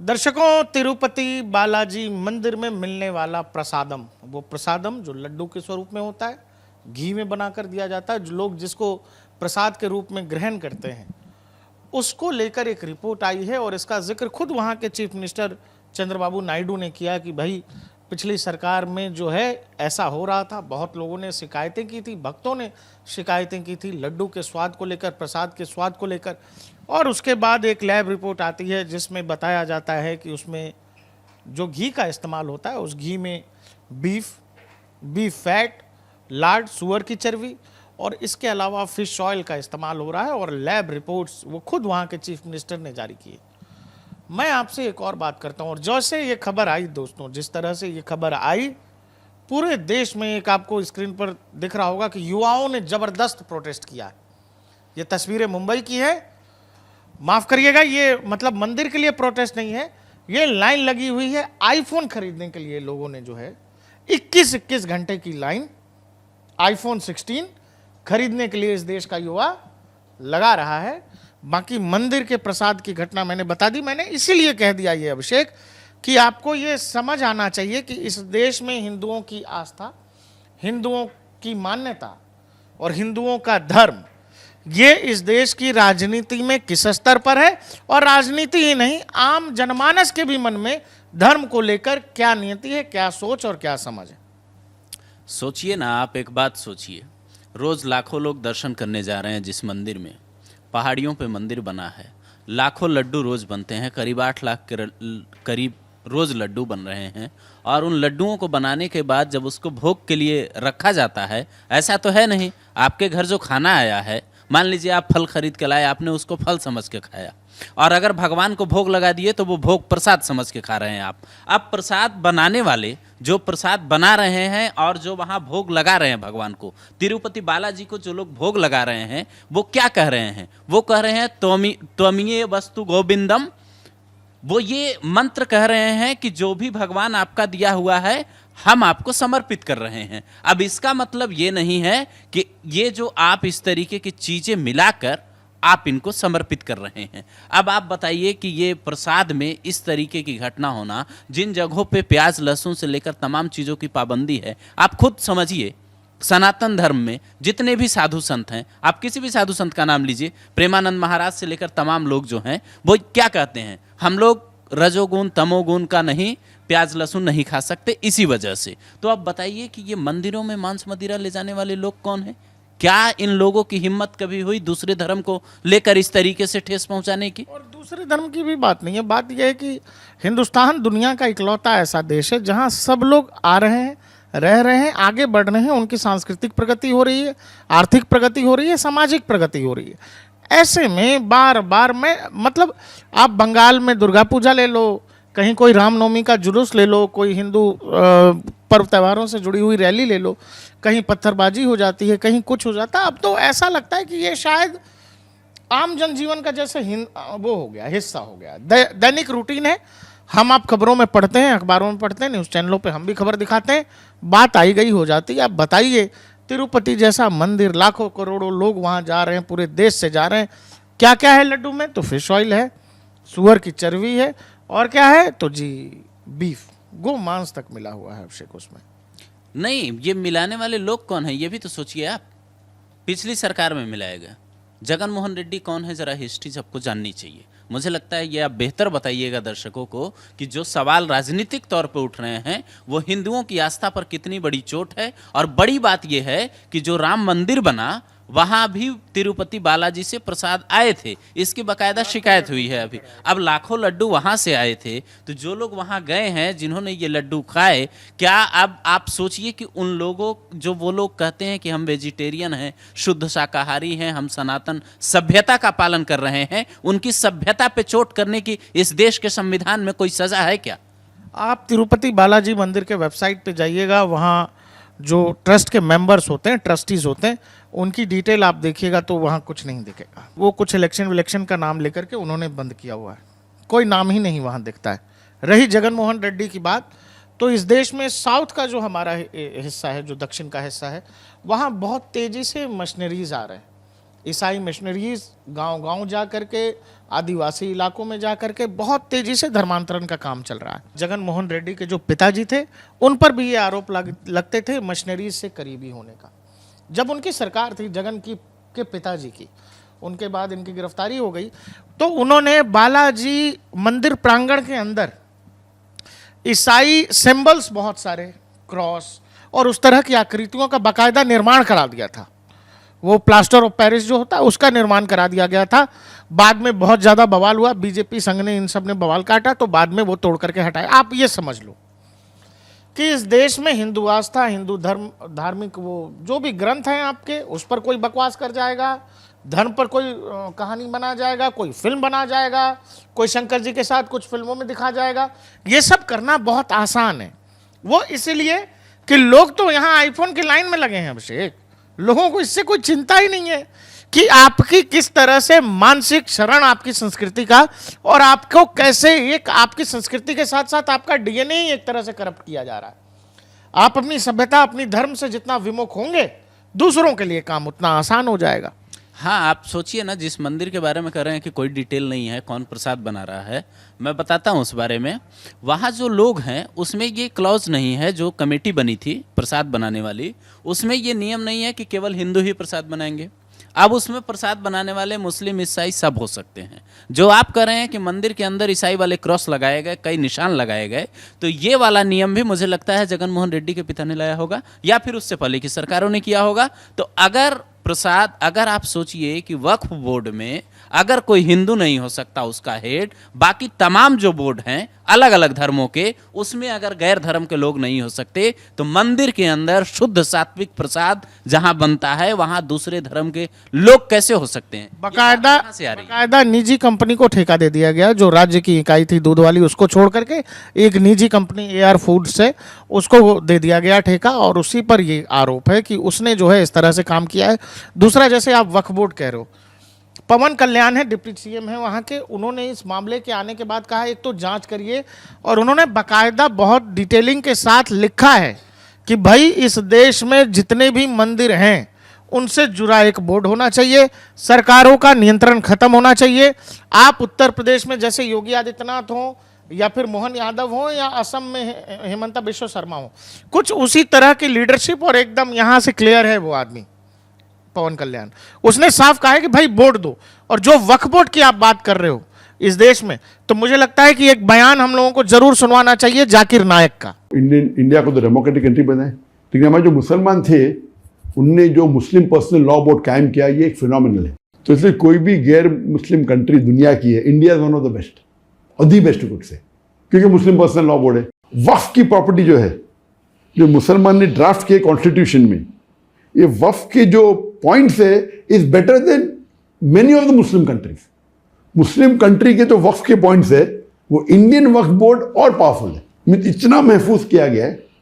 दर्शकों, तिरुपति बालाजी मंदिर में मिलने वाला प्रसादम, वो प्रसादम जो लड्डू के स्वरूप में होता है, घी में बनाकर दिया जाता है, जो लोग जिसको प्रसाद के रूप में ग्रहण करते हैं, उसको लेकर एक रिपोर्ट आई है। और इसका जिक्र खुद वहाँ के चीफ मिनिस्टर चंद्रबाबू नायडू ने किया कि भाई पिछली सरकार में जो है ऐसा हो रहा था, बहुत लोगों ने शिकायतें की थी, भक्तों ने शिकायतें की थी लड्डू के स्वाद को लेकर, प्रसाद के स्वाद को लेकर। और उसके बाद एक लैब रिपोर्ट आती है जिसमें बताया जाता है कि उसमें जो घी का इस्तेमाल होता है, उस घी में बीफ फैट, लार्ड, सुअर की चर्बी और इसके अलावा फिश ऑयल का इस्तेमाल हो रहा है। और लैब रिपोर्ट्स वो खुद वहाँ के चीफ मिनिस्टर ने जारी की है। मैं आपसे एक और बात करता हूँ, और जैसे ये खबर आई दोस्तों, जिस तरह से ये खबर आई, पूरे देश में एक आपको स्क्रीन पर दिख रहा होगा कि युवाओं ने जबरदस्त प्रोटेस्ट किया। ये तस्वीरें मुंबई की है, माफ करिएगा, ये मतलब मंदिर के लिए प्रोटेस्ट नहीं है, ये लाइन लगी हुई है आईफोन खरीदने के लिए। लोगों ने जो है 21 घंटे की लाइन आईफोन 16 खरीदने के लिए इस देश का युवा लगा रहा है। बाकी मंदिर के प्रसाद की घटना मैंने बता दी। मैंने इसीलिए कह दिया ये अभिषेक कि आपको ये समझ आना चाहिए कि इस देश में हिंदुओं की आस्था, हिंदुओं की मान्यता और हिंदुओं का धर्म, ये इस देश की राजनीति में किस स्तर पर है, और राजनीति ही नहीं, आम जनमानस के भी मन में धर्म को लेकर क्या नियति है, क्या सोच और क्या समझ है। सोचिए ना, आप एक बात सोचिए, रोज लाखों लोग दर्शन करने जा रहे हैं जिस मंदिर में, पहाड़ियों पे मंदिर बना है, लाखों लड्डू रोज बनते हैं, करीब 8 लाख के करीब रोज लड्डू बन रहे हैं। और उन लड्डुओं को बनाने के बाद जब उसको भोग के लिए रखा जाता है, ऐसा तो है नहीं आपके घर जो खाना आया है, मान लीजिए आप फल खरीद के लाए, आपने उसको फल समझ के खाया, और अगर भगवान को भोग लगा दिए तो वो भोग प्रसाद समझ के खा रहे हैं आप। अब प्रसाद बनाने वाले जो प्रसाद बना रहे हैं और जो वहाँ भोग लगा रहे हैं भगवान को, तिरुपति बालाजी को जो लोग भोग लगा रहे हैं, वो क्या कह रहे हैं? वो कह रहे हैं त्वमीय वस्तु गोविंदम। वो ये मंत्र कह रहे हैं कि जो भी भगवान आपका दिया हुआ है हम आपको समर्पित कर रहे हैं। अब इसका मतलब ये नहीं है कि ये जो आप इस तरीके की चीजें मिलाकर आप इनको समर्पित कर रहे हैं। अब आप बताइए कि ये प्रसाद में इस तरीके की घटना होना, जिन जगहों पे प्याज लहसुन से लेकर तमाम चीज़ों की पाबंदी है, आप खुद समझिए सनातन धर्म में जितने भी साधु संत हैं, आप किसी भी साधु संत का नाम लीजिए, प्रेमानंद महाराज से लेकर तमाम लोग जो हैं वो क्या कहते हैं, हम लोग रजोगुण तमोगुण का नहीं, प्याज लहसुन नहीं खा सकते इसी वजह से। तो आप बताइए कि ये मंदिरों में मांस मदिरा ले जाने वाले लोग कौन हैं? क्या इन लोगों की हिम्मत कभी हुई दूसरे धर्म को लेकर इस तरीके से ठेस पहुंचाने की? और दूसरे धर्म की भी बात नहीं है, बात यह है कि हिंदुस्तान दुनिया का इकलौता ऐसा देश है जहां सब लोग आ रहे हैं, रह रहे हैं, आगे बढ़ रहे हैं, उनकी सांस्कृतिक प्रगति हो रही है, आर्थिक प्रगति हो रही है, सामाजिक प्रगति हो रही है। ऐसे में बार बार मैं मतलब आप बंगाल में दुर्गा पूजा ले लो, कहीं कोई रामनवमी का जुलूस ले लो, कोई हिंदू पर्व त्योहारों से जुड़ी हुई रैली ले लो, कहीं पत्थरबाजी हो जाती है, कहीं कुछ हो जाता है। अब तो ऐसा लगता है कि ये शायद आम जनजीवन का जैसे वो हो गया, हिस्सा हो गया, दैनिक रूटीन है। हम आप खबरों में पढ़ते हैं, अखबारों में पढ़ते हैं, न्यूज़ चैनलों पे हम भी खबर दिखाते हैं, बात आई गई हो जाती है। अब बताइए, तिरुपति जैसा मंदिर, लाखों करोड़ों लोग वहाँ जा रहे हैं, पूरे देश से जा रहे हैं, क्या क्या है लड्डू में? तो फिश ऑयल है, सुअर की चर्बी है, और क्या है तो जी बीफ, गो मांस तक मिला हुआ है अभिषेक उसमें। नहीं, ये मिलाने वाले लोग कौन हैं ये भी तो सोचिए आप। पिछली सरकार में मिलाया गया, जगन मोहन रेड्डी कौन है, जरा हिस्ट्री सबको जाननी चाहिए। मुझे लगता है ये आप बेहतर बताइएगा दर्शकों को कि जो सवाल राजनीतिक तौर पर उठ रहे हैं वो हिंदुओं की आस्था पर कितनी बड़ी चोट है। और बड़ी बात यह है कि जो राम मंदिर बना वहां भी तिरुपति बालाजी से प्रसाद आए थे, इसकी बाकायदा शिकायत हुई है अभी। अब लाखों लड्डू वहां से आए थे, तो जो लोग वहां गए हैं, जिन्होंने ये लड्डू खाए, क्या अब आप सोचिए कि उन लोगों, जो वो लोग कहते हैं कि हम वेजिटेरियन हैं, शुद्ध शाकाहारी हैं, हम सनातन सभ्यता का पालन कर रहे हैं, उनकी सभ्यता पे चोट करने की इस देश के संविधान में कोई सजा है क्या? आप तिरुपति बालाजी मंदिर के वेबसाइट पे जाइएगा, वहाँ जो ट्रस्ट के मेंबर्स होते हैं, ट्रस्टीज होते हैं, उनकी डिटेल आप देखिएगा तो वहाँ कुछ नहीं दिखेगा। वो कुछ इलेक्शन का नाम लेकर के उन्होंने बंद किया हुआ है, कोई नाम ही नहीं वहाँ दिखता है। रही जगन मोहन रेड्डी की बात, तो इस देश में साउथ का जो हमारा हिस्सा है, जो दक्षिण का हिस्सा है, वहाँ बहुत तेज़ी से मशीनरीज आ रहे हैं, ईसाई मिशनरीज गांव-गांव जा करके, आदिवासी इलाकों में जा करके बहुत तेजी से धर्मांतरण का काम चल रहा है। जगन मोहन रेड्डी के जो पिताजी थे, उन पर भी ये आरोप लगते थे मिशनरीज से करीबी होने का। जब उनकी सरकार थी जगन की के पिताजी की, उनके बाद इनकी गिरफ्तारी हो गई, तो उन्होंने बालाजी मंदिर प्रांगण के अंदर ईसाई सिंबल्स, बहुत सारे क्रॉस और उस तरह की आकृतियों का बाकायदा निर्माण करा दिया था। वो प्लास्टर ऑफ पेरिस जो होता है उसका निर्माण करा दिया गया था। बाद में बहुत ज़्यादा बवाल हुआ, बीजेपी संघ ने इन सब ने बवाल काटा, तो बाद में वो तोड़ करके हटाया। आप ये समझ लो कि इस देश में हिंदू आस्था, हिंदू धर्म, धार्मिक वो जो भी ग्रंथ हैं आपके, उस पर कोई बकवास कर जाएगा, धर्म पर कोई कहानी बना जाएगा, कोई फिल्म बना जाएगा, कोई शंकर जी के साथ कुछ फिल्मों में दिखा जाएगा। ये सब करना बहुत आसान है। वो इसीलिए कि लोग तो यहाँ आईफोन की लाइन में लगे हैं अभिषेक, लोगों को इससे कोई चिंता ही नहीं है कि आपकी किस तरह से मानसिक क्षरण आपकी संस्कृति का, और आपको कैसे एक आपकी संस्कृति के साथ साथ आपका डीएनए ही एक तरह से करप्ट किया जा रहा है। आप अपनी सभ्यता, अपनी धर्म से जितना विमुख होंगे, दूसरों के लिए काम उतना आसान हो जाएगा। हाँ, आप सोचिए ना, जिस मंदिर के बारे में कह रहे हैं कि कोई डिटेल नहीं है, कौन प्रसाद बना रहा है, मैं बताता हूँ उस बारे में। वहाँ जो लोग हैं उसमें ये क्लॉज नहीं है, जो कमेटी बनी थी प्रसाद बनाने वाली, उसमें ये नियम नहीं है कि केवल हिंदू ही प्रसाद बनाएंगे। अब उसमें प्रसाद बनाने वाले मुस्लिम, ईसाई सब हो सकते हैं। जो आप कह रहे हैं कि मंदिर के अंदर ईसाई वाले क्रॉस लगाए गए, कई निशान लगाए गए, तो ये वाला नियम भी मुझे लगता है जगन मोहन रेड्डी के पिता ने लाया होगा, या फिर उससे पहले की सरकारों ने किया होगा। तो अगर प्रसाद, अगर आप सोचिए कि वक्फ बोर्ड में अगर कोई हिंदू नहीं हो सकता उसका हेड, बाकी तमाम जो बोर्ड हैं अलग अलग धर्मों के, उसमें अगर गैर धर्म के लोग नहीं हो सकते, तो मंदिर के अंदर शुद्ध सात्विक प्रसाद जहां बनता है वहां दूसरे धर्म के लोग कैसे हो सकते हैं? बाकायदा निजी कंपनी को ठेका दे दिया गया, जो राज्य की इकाई थी दूध वाली, उसको छोड़ करके एक निजी कंपनी AR फूड्स से उसको दे दिया गया ठेका, और उसी पर ये आरोप है कि उसने जो है इस तरह से काम किया है। दूसरा, जैसे आप वक्फ बोर्ड कह रहे हो, पवन कल्याण है, डिप्टी CM है वहाँ के, उन्होंने इस मामले के आने के बाद कहा एक तो जांच करिए, और उन्होंने बाकायदा बहुत डिटेलिंग के साथ लिखा है कि भाई इस देश में जितने भी मंदिर हैं उनसे जुड़ा एक बोर्ड होना चाहिए, सरकारों का नियंत्रण खत्म होना चाहिए। आप उत्तर प्रदेश में जैसे योगी आदित्यनाथ हो, या फिर मोहन यादव हो, या असम में हेमंता बिश्व शर्मा हो, कुछ उसी तरह की लीडरशिप, और एकदम यहाँ से क्लियर है वो आदमी पवन कल्याण। उसने साफ कहा है कि भाई बोर्ड दो। और जो वक्फ बोर्ड की आप बात कर रहे हो इस देश में, तो मुझे लगता है कि एक बयान हम लोगों को जरूर सुनवाना चाहिए जाकिर नायक का। इंडिया को तो डेमोक्रेटिक कंट्री बनाए, लेकिन हमारे जो मुसलमान थे उनने जो मुस्लिम पर्सनल लॉ बोर्ड कायम किया, ये एक फिनोमिनल है। तो इसलिए कोई भी गैर मुस्लिम कंट्री दुनिया की है, India is one of the best और दी बेस्ट गुड से, क्योंकि मुस्लिम पर्सनल लॉ बोर्ड है। वक्फ की प्रॉपर्टी जो है, जो मुसलमान ने ड्राफ्ट किए कॉन्स्टिट्यूशन में, ये वक्फ के जो पॉइंट्स है is better than many of the Muslim countries. Muslim country के जो वक्फ के पॉइंट्स है वो इंडियन वक्फ बोर्ड और पावरफुल है, इतना महफूज किया गया है